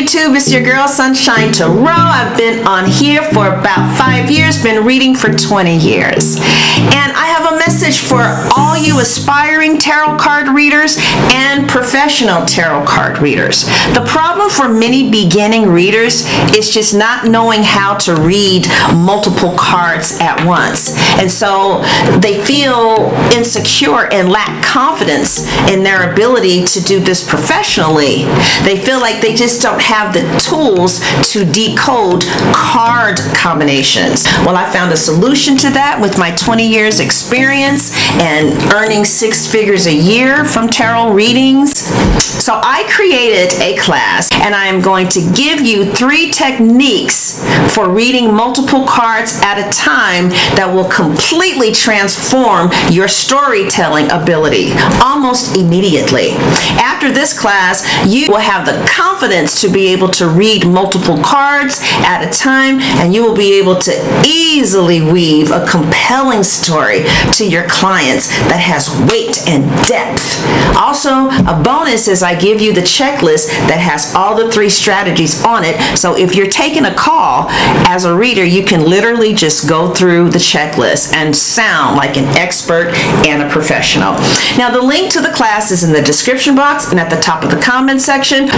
YouTube. It's your girl Sunshine Tarot. I've been on here for about 5 years, been reading for 20 years. And I have a message for all you aspiring tarot card readers and professional tarot card readers. The problem for many beginning readers is just not knowing how to read multiple cards at once. And so they feel insecure and lack confidence in their ability to do this professionally. They feel like they just don't have the tools to decode card combinations. Well, I found a solution to that with my 20 years experience and earning 6 figures a year from tarot readings. So I created a class, and I am going to give you 3 techniques for reading multiple cards at a time that will completely transform your storytelling ability almost immediately. After this class, you will have the confidence to be able to read multiple cards at a time, and you will be able to easily weave a compelling story to your clients that has weight and depth. Also, a bonus is I give you the checklist that has all the 3 strategies on it. So if you're taking a call as a reader, you can literally just go through the checklist and sound like an expert and a professional. Now, the link to the class is in the description box and at the top of the comment section.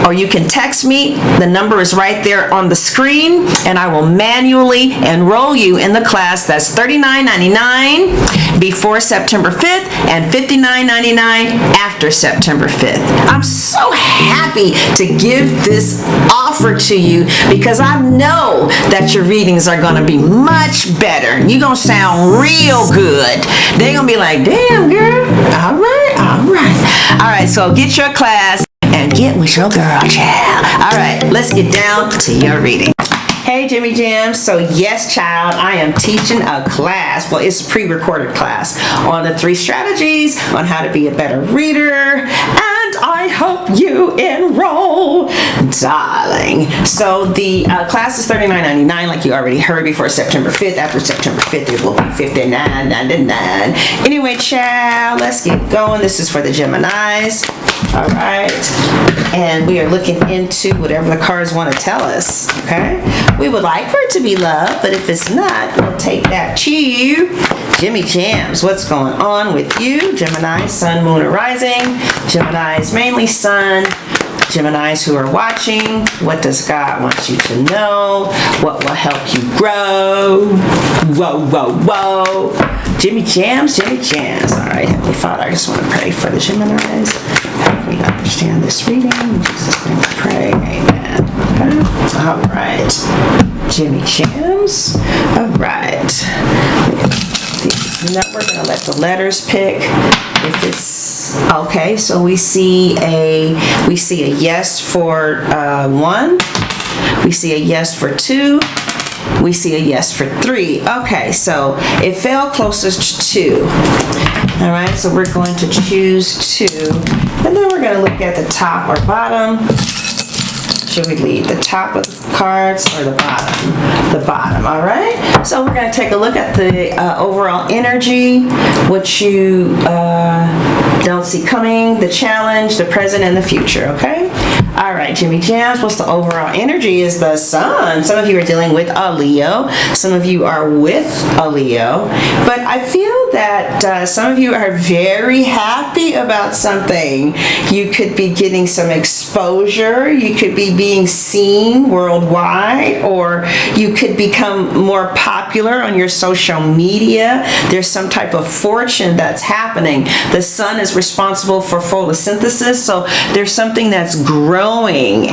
Or you can text me. The number is right there on the screen, and I will manually enroll you in the class. That's $39.99 before September 5th and $59.99 after September 5th. I'm so happy to give this offer to you because I know that your readings are going to be much better. You're going to sound real good. They're going to be like, damn, girl. All right, all right. All right, so get your class and get with your girl, child. All right, let's get down to your reading. Hey, Jimmy Jams. So yes, child, I am teaching a class. Well, it's a pre-recorded class on the 3 strategies on how to be a better reader. And I hope you enroll, darling. So the class is $39.99, like you already heard, before September 5th. After September 5th, it will be $59.99. Anyway, child, let's get going. This is for the Geminis. All right. And we are looking into whatever the cards want to tell us, okay? We would like for it to be love, but if it's not, we'll take that too. Jimmy Jams, what's going on with you? Gemini, Sun, Moon, or Rising. Geminis, mainly Sun. Geminis who are watching, what does God want you to know? What will help you grow? Whoa, whoa, whoa. Jimmy Jams, Jimmy Jams. All right, Heavenly Father, I just want to pray for the Geminis. Help me understand this reading. In Jesus' name I pray. Amen. Okay. All right. Jimmy Jams. All right. Now we're going to let the letters pick. If it's okay, so we see a yes for 1. We see a yes for 2. We see a yes for 3. Okay, so it fell closest to 2. All right, so we're going to choose 2, and then we're going to look at the top or bottom. Should we leave the top of the cards or the bottom? The bottom, all right? So we're going to take a look at the overall energy, what you don't see coming, the challenge, the present, and the future, okay? All right, Jimmy Jams, what's the overall energy is the Sun. Some of you are dealing with a Leo. Some of you are with a Leo. But I feel that some of you are very happy about something. You could be getting some exposure. You could be being seen worldwide, or you could become more popular on your social media. There's some type of fortune that's happening. The Sun is responsible for photosynthesis, so there's something that's growing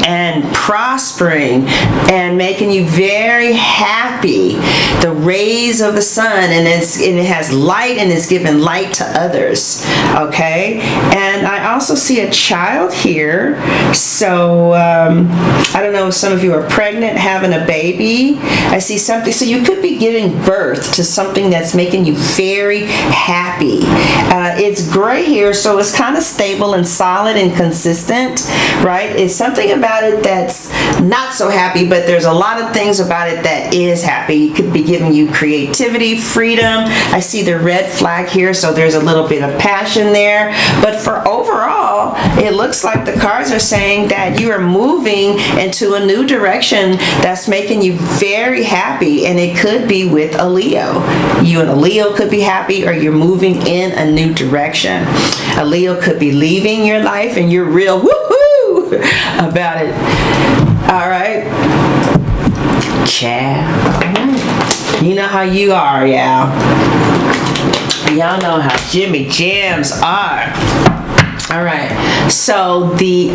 and prospering and making you very happy. The rays of the sun, and it has light, and it's giving light to others. Okay, and I also see a child here. So I don't know if some of you are pregnant, having a baby. I see something. So you could be giving birth to something that's making you very happy. It's gray here, so it's kind of stable and solid and consistent, right? It's something about it that's not so happy, but there's a lot of things about it that is happy. It could be giving you creativity, freedom. I see the red flag here, so there's a little bit of passion there. But for overall, it looks like the cards are saying that you are moving into a new direction that's making you very happy, and it could be with a Leo. You and a Leo could be happy, or you're moving in a new direction. A Leo could be leaving your life and you're real woohoo about it. All right. Ciao. You know how you are, y'all. Y'all know how Jimmy Jams are. All right, so the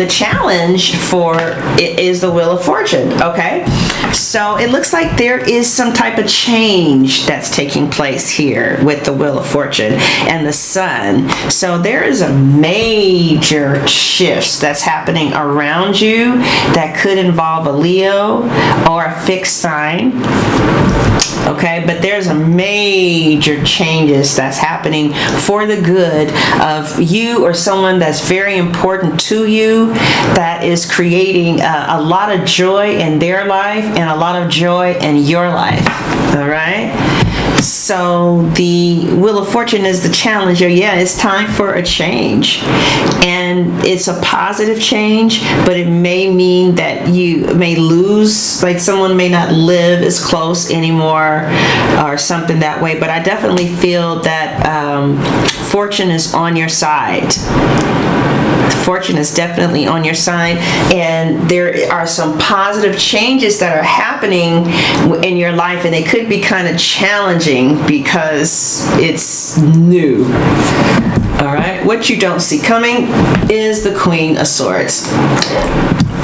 challenge for it is the Wheel of Fortune, okay? So it looks like there is some type of change that's taking place here with the Wheel of Fortune and the Sun. So there is a major shift that's happening around you that could involve a Leo or a fixed sign. Okay, but there's a major changes that's happening for the good of you or someone that's very important to you, that is creating a lot of joy in their life and a lot of joy in your life. All right, so the Wheel of Fortune is the challenge. Yeah, it's time for a change, and it's a positive change, but it may mean that you may lose, like someone may not live as close anymore or something that way. But I definitely feel that fortune is on your side. Fortune is definitely on your side, and there are some positive changes that are happening in your life, and they could be kind of challenging because it's new. All right, what you don't see coming is the Queen of Swords.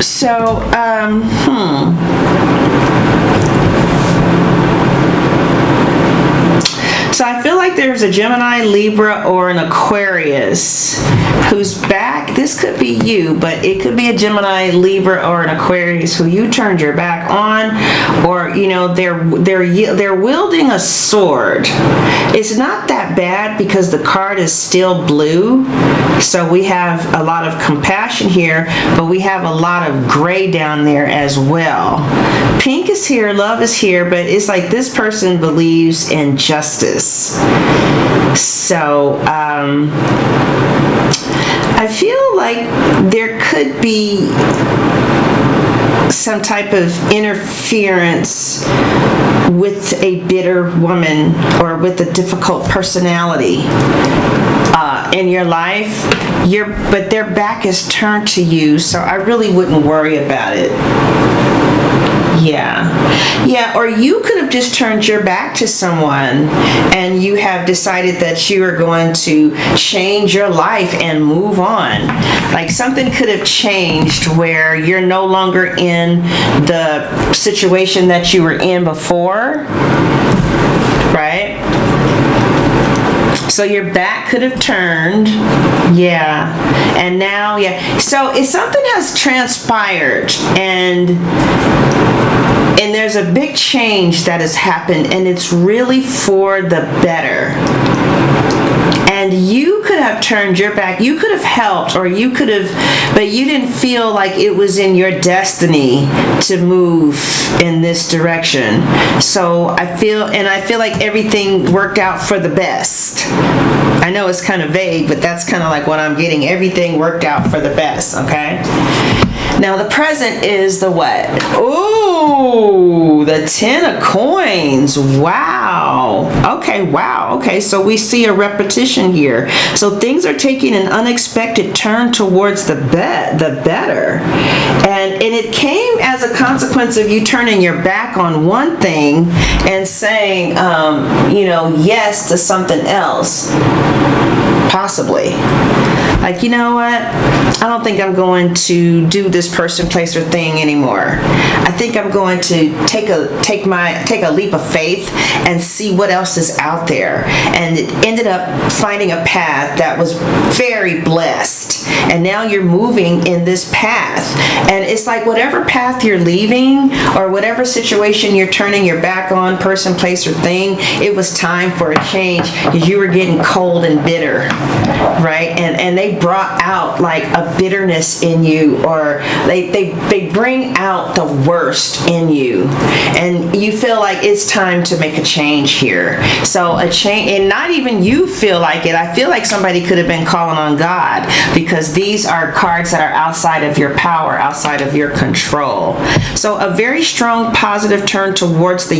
So, So I feel like there's a Gemini, Libra, or an Aquarius who's back. This could be you, but it could be a Gemini, Libra, or an Aquarius who you turned your back on, or you know they're wielding a sword. It's not that bad because the card is still blue, so we have a lot of compassion here, but we have a lot of gray down there as well. Pink is here, love is here, but it's like this person believes in justice. So I feel like there could be some type of interference with a bitter woman or with a difficult personality in your life. But their back is turned to you, so I really wouldn't worry about it. Yeah, or you could have just turned your back to someone and you have decided that you are going to change your life and move on. Like something could have changed where you're no longer in the situation that you were in before, right? So your back could have turned, and now, so if something has transpired and there's a big change that has happened, and it's really for the better. And you could have turned your back, you could have helped, or you could have, but you didn't feel like it was in your destiny to move in this direction. So I feel like everything worked out for the best. I know it's kind of vague, but that's kind of like what I'm getting. Everything worked out for the best, okay? Now the present is the what? Ooh, the 10 of coins. Wow. Okay, so we see a repetition here. So things are taking an unexpected turn towards the better. And it came as a consequence of you turning your back on one thing and saying, yes to something else. Possibly. Like, you know what? I don't think I'm going to do this person, place, or thing anymore. I think I'm going to take a leap of faith and see what else is out there. And it ended up finding a path that was very blessed. And now you're moving in this path. And it's like whatever path you're leaving or whatever situation you're turning your back on, person, place, or thing, it was time for a change because you were getting cold and bitter, right? And they brought out like a bitterness in you, or they bring out the worst in you, and you feel like it's time to make a change here. So a change, and not even you feel like it. I feel like somebody could have been calling on God, because because these are cards that are outside of your power, outside of your control. So a very strong positive turn towards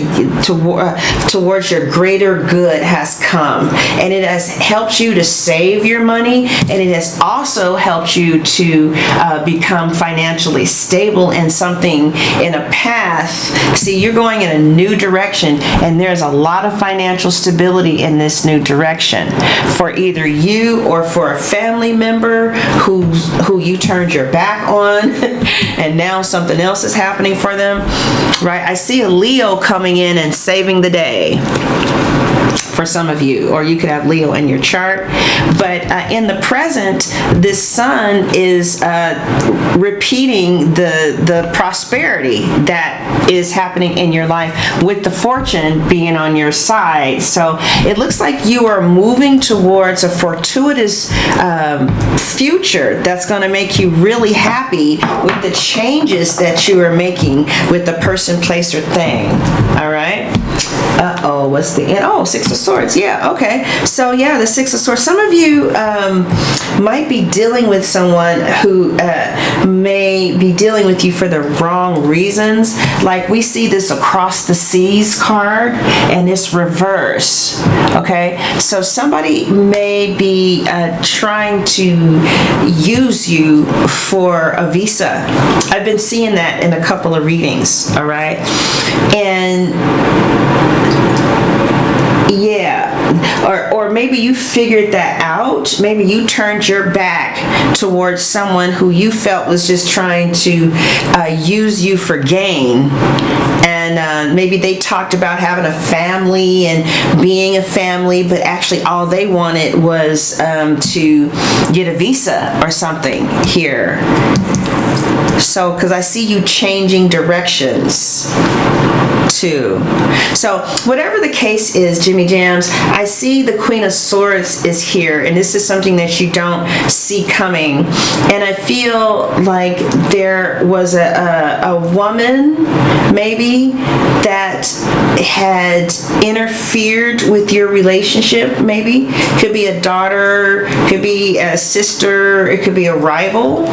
your greater good has come, and it has helped you to save your money, and it has also helped you to become financially stable in something, in a path. See, you're going in a new direction, and there's a lot of financial stability in this new direction for either you or for a family member who you turned your back on and now something else is happening for them, right? I see a Leo coming in and saving the day for some of you, or you could have Leo in your chart. But in the present, this sun is repeating the prosperity that is happening in your life, with the fortune being on your side. So it looks like you are moving towards a fortuitous future that's going to make you really happy with the changes that you are making with the person, place, or thing. All right. What's the end? Oh, Six of Swords. Yeah, okay. So yeah, the Six of Swords. Some of you might be dealing with someone who may be dealing with you for the wrong reasons. Like, we see this across the seas card, and it's reverse. Okay, so somebody may be trying to use you for a visa. I've been seeing that in a couple of readings. All right, and yeah, or maybe you figured that out. Maybe you turned your back towards someone who you felt was just trying to use you for gain. And maybe they talked about having a family and being a family, but actually all they wanted was to get a visa or something here. So, because I see you changing directions too. So whatever the case is, Jimmy Jams, I see the Queen of Swords is here, and this is something that you don't see coming. And I feel like there was a woman maybe that had interfered with your relationship. Maybe could be a daughter, could be a sister, it could be a rival.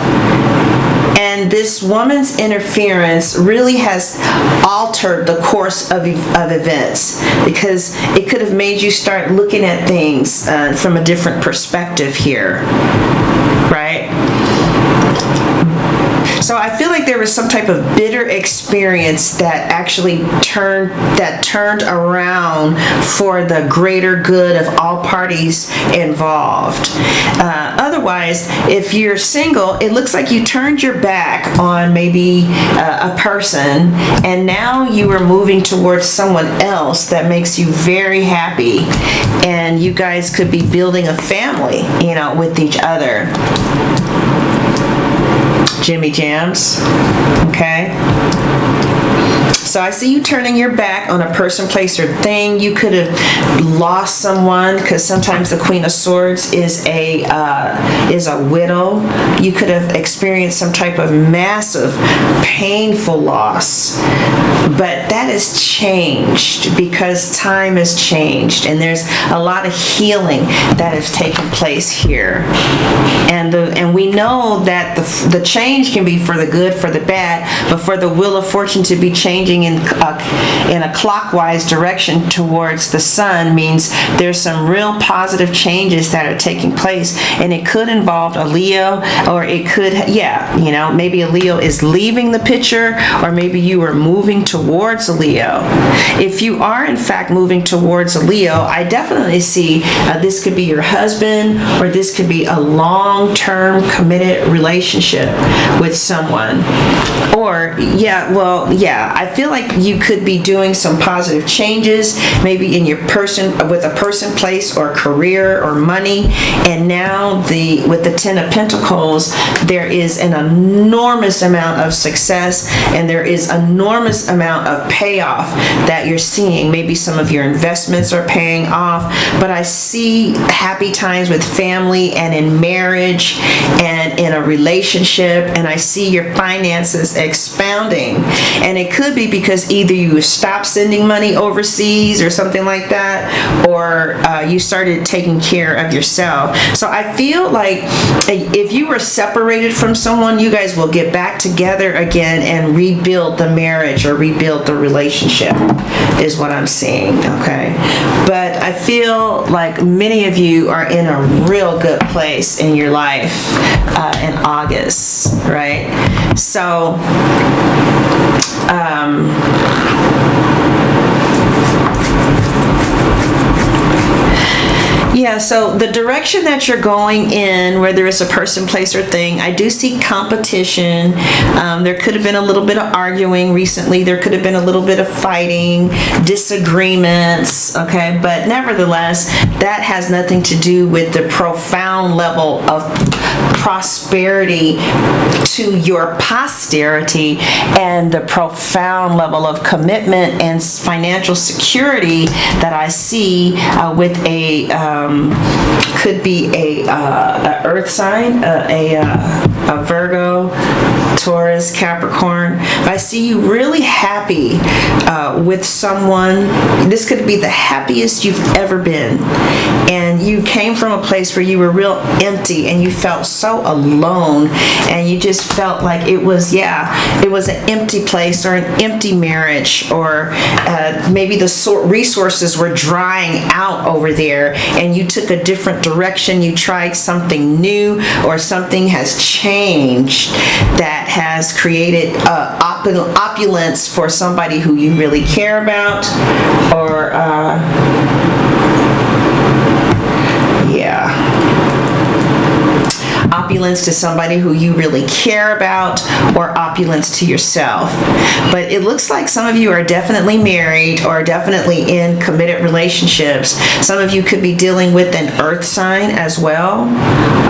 And this woman's interference really has altered the course of events, because it could have made you start looking at things from a different perspective here, right? So I feel like there was some type of bitter experience that actually turned around for the greater good of all parties involved. Otherwise, if you're single, it looks like you turned your back on maybe a person, and now you are moving towards someone else that makes you very happy, and you guys could be building a family, with each other. Jimmy Jams, okay? So I see you turning your back on a person, place, or thing. You could have lost someone, because sometimes the Queen of Swords is a widow. You could have experienced some type of massive, painful loss. But that has changed because time has changed, and there's a lot of healing that has taken place here. And we know that the change can be for the good, for the bad, but for the wheel of fortune to be changing in a clockwise direction towards the sun means there's some real positive changes that are taking place, and it could involve a Leo, or it could, maybe a Leo is leaving the picture, or maybe you are moving towards a Leo. If you are in fact moving towards a Leo, I definitely see this could be your husband, or this could be a long-term committed relationship with someone. Or I feel like you could be doing some positive changes, maybe in your person, with a person, place, or career, or money. And now with the Ten of Pentacles, there is an enormous amount of success, and there is enormous amount of payoff that you're seeing. Maybe some of your investments are paying off, but I see happy times with family and in marriage and in a relationship, and I see your finances expounding. And it could be because either you stopped sending money overseas or something like that, or you started taking care of yourself. So I feel like if you were separated from someone, you guys will get back together again and rebuild the marriage or rebuild the relationship, is what I'm seeing, okay? But I feel like many of you are in a real good place in your life in August, right? So, yeah, so the direction that you're going in, whether it's a person, place, or thing, I do see competition. There could have been a little bit of arguing recently. There could have been a little bit of fighting, disagreements, okay? But nevertheless, that has nothing to do with the profound level of prosperity to your posterity and the profound level of commitment and financial security that I see with a could be a earth sign, a Virgo, Taurus, Capricorn. But I see you really happy with someone. This could be the happiest you've ever been. And you came from a place where you were real empty and you felt so alone, and you just felt like it was an empty place or an empty marriage, or maybe the resources were drying out over there and you took a different direction. You tried something new, or something has changed that has created opulence for somebody who you really care about, or opulence to somebody who you really care about, or opulence to yourself. But it looks like some of you are definitely married or definitely in committed relationships. Some of you could be dealing with an earth sign as well,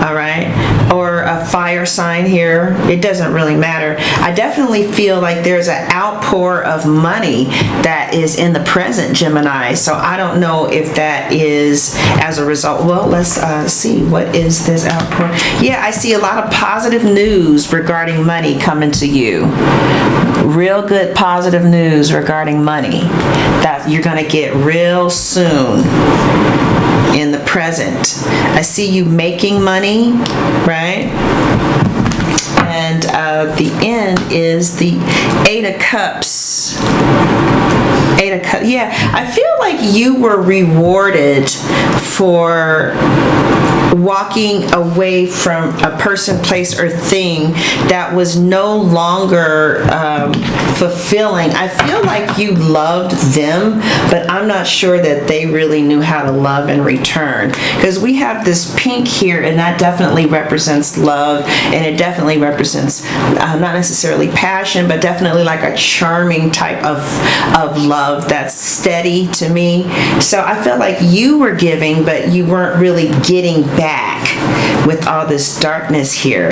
all right, or a fire sign here. It doesn't really matter. I definitely feel like there's an outpour of money that is in the present, Gemini. So I don't know if that is as a result. Well, let's see. What is this outpour? Yeah, I see a lot of positive news regarding money coming to you. Real good positive news regarding money that you're going to get real soon in the present. I see you making money, right? And the end is the Eight of Cups. Eight of Cups. Yeah, I feel like you were rewarded for walking away from a person, place, or thing that was no longer fulfilling. I feel like you loved them, but I'm not sure that they really knew how to love in return. Because we have this pink here, and that definitely represents love, and it definitely represents not necessarily passion, but definitely like a charming type of love that's steady to me. So I felt like you were giving, but you weren't really getting back with all this darkness here.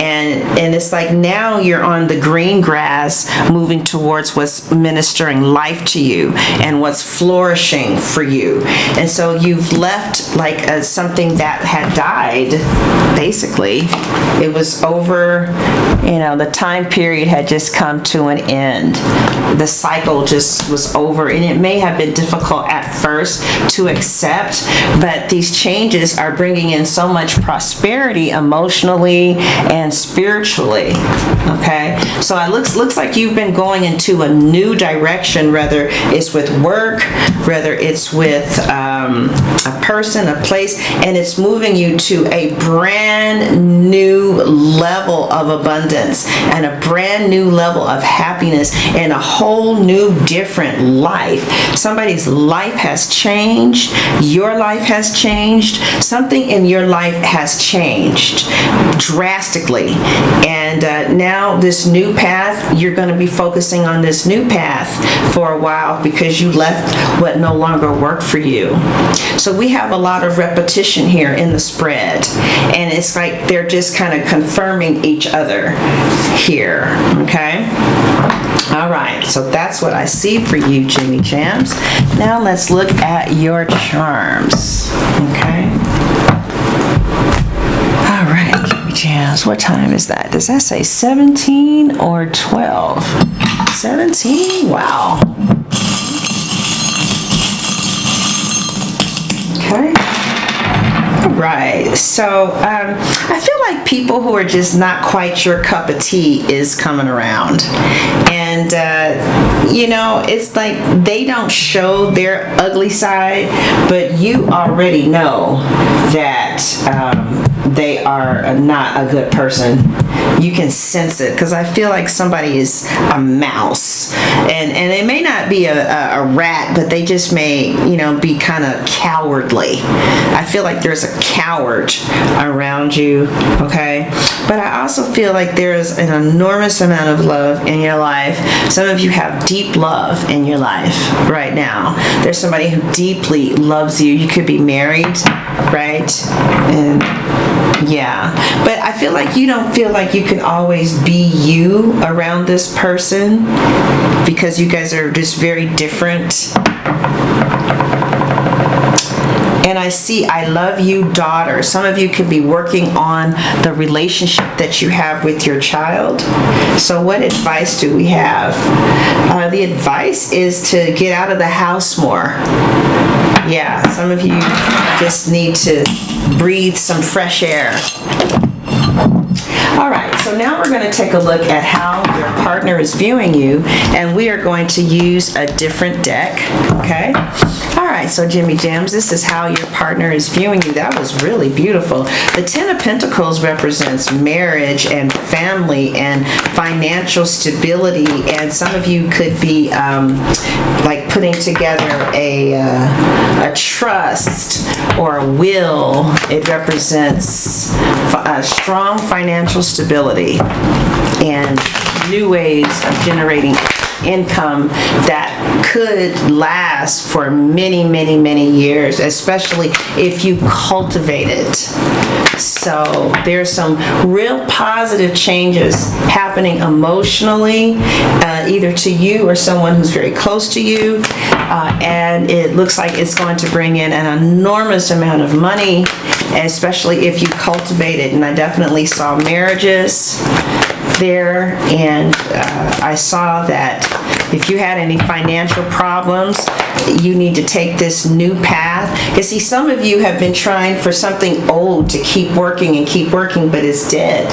And it's like now you're on the green grass, moving towards what's ministering life to you and what's flourishing for you. And so you've left like something that had died, basically. It was over, the time period had just come to an end. The cycle just was over, and it may have been difficult at first to accept, but these changes are bringing in so much prosperity emotionally and spiritually, okay? So it looks like you've been going into a new direction, whether it's with work, whether it's with a person, a place, and it's moving you to a brand new level of abundance and a brand new level of happiness and a whole new different life. Somebody's life has changed. Your life has changed. Something in your life has changed drastically. And now this new path, you're going to be focusing on this new path for a while because you left what no longer worked for you. So we have a lot of repetition here in the spread, and it's like they're just kind of confirming each other here, okay? All right, so that's what I see for you, Jimmy Jams. Now let's look at your charms, okay? All right, Jimmy Jams, what time is that? Does that say 17 or 12? 17, wow. Okay. All right. So I feel like people who are just not quite your cup of tea is coming around. And, it's like they don't show their ugly side, but you already know that they are not a good person. You can sense it, because I feel like somebody is a mouse, and it may not be a rat, but they just may be kind of cowardly. I feel like there's a coward around you, okay? But I also feel like there's an enormous amount of love in your life. Some of you have deep love in your life right now. There's somebody who deeply loves you. You could be married, right? And yeah, but I feel like you don't feel like you can always be you around this person, because you guys are just very different. And I see I love you, daughter. Some of you could be working on the relationship that you have with your child. So what advice do we have? The advice is to get out of the house more. Yeah, some of you just need to breathe some fresh air. All right, so now we're going to take a look at how your partner is viewing you, and we are going to use a different deck, okay? All right, so Jimmy Jams, this is how your partner is viewing you. That was really beautiful. The Ten of Pentacles represents marriage and family and financial stability, and some of you could be like putting together a trust or a will. It represents a strong financial stability and new ways of generating income that could last for many, many, many years, especially if you cultivate it. So there's some real positive changes happening emotionally, either to you or someone who's very close to you, and it looks like it's going to bring in an enormous amount of money, especially if you cultivate it. And I definitely saw marriages there, and I saw that if you had any financial problems, you need to take this new path. You see, some of you have been trying for something old to keep working and keep working, but it's dead.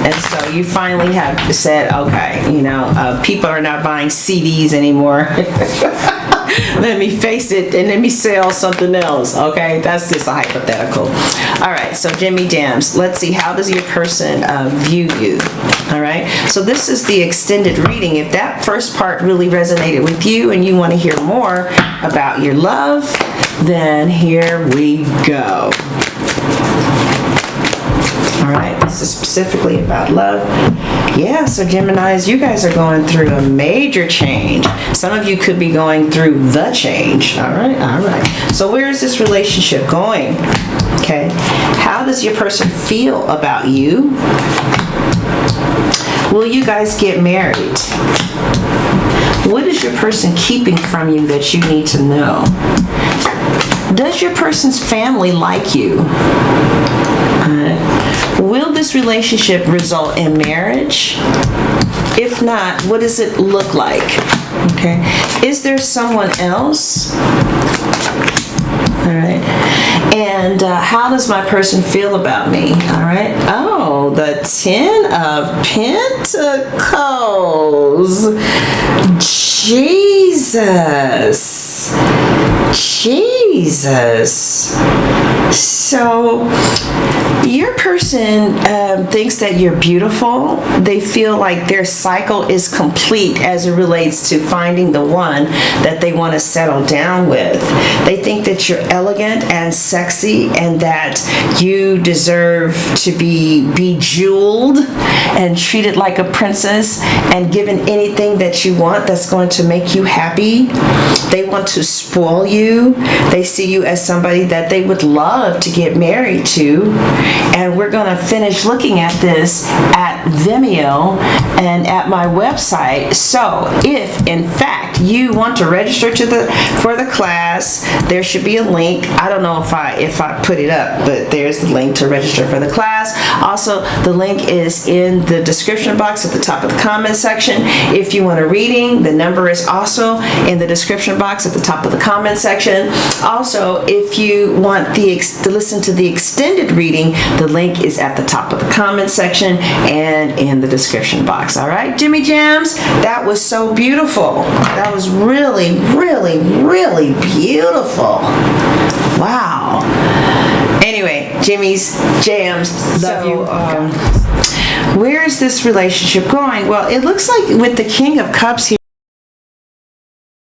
And so you finally have said, okay, people are not buying CDs anymore. Let me face it and let me sell something else, okay? That's just a hypothetical. All right, so Jimmy Jams, let's see, how does your person view you? All right, so this is the extended reading. If that first part really resonated with you and you want to hear more about your love, then here we go. All right, this is specifically about love. Yeah, so Geminis, you guys are going through a major change. Some of you could be going through the change. All right. So where is this relationship going? Okay, how does your person feel about you? Will you guys get married? What is your person keeping from you that you need to know? Does your person's family like you? Will this relationship result in marriage? If not, what does it look like? Okay. Is there someone else? All right. And how does my person feel about me? All right. Oh, the Ten of Pentacles. Jesus. So your person thinks that you're beautiful. They feel like their cycle is complete as it relates to finding the one that they want to settle down with. They think that you're elegant and sexy, and that you deserve to be bejeweled and treated like a princess and given anything that you want that's going to make you happy. They want to spoil you. They see you as somebody that they would love to get married to. And we're going to finish looking at this at Vimeo and at my website. So if in fact you want to register for the class, there should be a link. I don't know if I put it up, but there's the link to register for the class. Also, the link is in the description box at the top of the comment section. If you want a reading, the number is also in the description box at the top of the comment section. Also, if you want to listen to the extended reading, the link is at the top of the comment section and in the description box. All right, Jimmy Jams, that was so beautiful. That was really, really, really beautiful. Wow. Anyway, Jimmy's Jams, love you. Where is this relationship going? Well, it looks like with the King of Cups here,